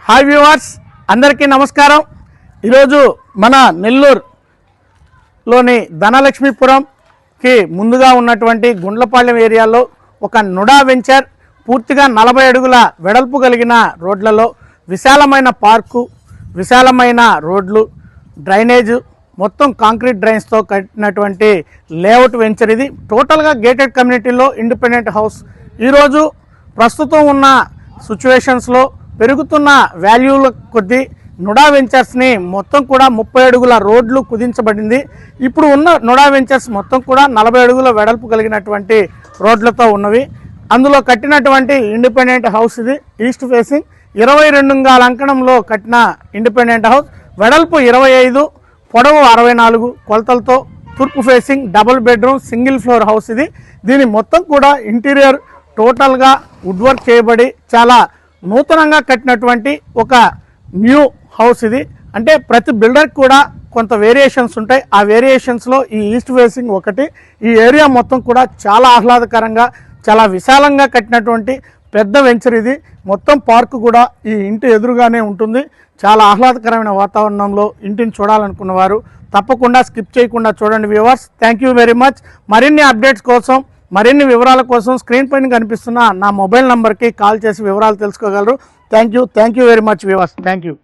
Hi viewers, అందరికీ నమస్కారం. ఈరోజు మన నెల్లూరులోని ధనలక్ష్మీపురంకి ముందుగా ఉన్నటువంటి గుండ్లపాలెం ఏరియాలో ఒక నుడా వెంచర్ పూర్తిగా 40 అడుగుల వెడల్పు కలిగిన రోడ్లలో విశాలమైన పార్కు, విశాలమైన రోడ్లు, డ్రైనేజ్, మొత్తం కాంక్రీట్ డ్రైన్స్తో కట్టినటువంటి లేఅవుట్ వెంచర్. ఇది టోటల్గా గేటెడ్ కమ్యూనిటీలో ఇండిపెండెంట్ హౌస్. ఈరోజు ప్రస్తుతం ఉన్న సిచ్యువేషన్స్లో పెరుగుతున్న వాల్యూల కొద్దీ నుడా వెంచర్స్ని మొత్తం కూడా 30 అడుగుల రోడ్లు కుదించబడింది. ఇప్పుడు ఉన్న నుడా వెంచర్స్ మొత్తం కూడా 40 అడుగుల వెడల్పు కలిగినటువంటి రోడ్లతో ఉన్నవి. అందులో కట్టినటువంటి ఇండిపెండెంట్ హౌస్ ఇది. ఈస్ట్ ఫేసింగ్ 22 అంగుళాల అంకణంలో కట్టిన ఇండిపెండెంట్ హౌస్. వెడల్పు 25, పొడవు 64 కొలతలతో తూర్పు facing double bedroom single floor house ఇది. దీని మొత్తం కూడా ఇంటీరియర్ టోటల్గా వుడ్ వర్క్ చేయబడి చాలా నూతనంగా కట్టినటువంటి ఒక న్యూ హౌస్ ఇది. అంటే ప్రతి బిల్డర్కి కూడా కొంత వేరియేషన్స్ ఉంటాయి. ఆ వేరియేషన్స్లో ఈ ఈస్ట్ ఫేసింగ్ ఒకటి. ఈ ఏరియా మొత్తం కూడా చాలా ఆహ్లాదకరంగా, చాలా విశాలంగా కట్టినటువంటి పెద్ద వెంచర్ ఇది. మొత్తం పార్కు కూడా ఈ ఇంటి ఎదురుగానే ఉంటుంది. చాలా ఆహ్లాదకరమైన వాతావరణంలో ఇంటిని చూడాలనుకున్న వారు తప్పకుండా స్కిప్ చేయకుండా చూడండి viewers. Thank you very much. మరిన్ని అప్డేట్స్ కోసం, మరిన్ని వివరాల కోసం స్క్రీన్ పైన కనిపిస్తున్న నా మొబైల్ నంబర్కి కాల్ చేసి వివరాలు తెలుసుకోగలరు. Thank you very much viewers. Thank you.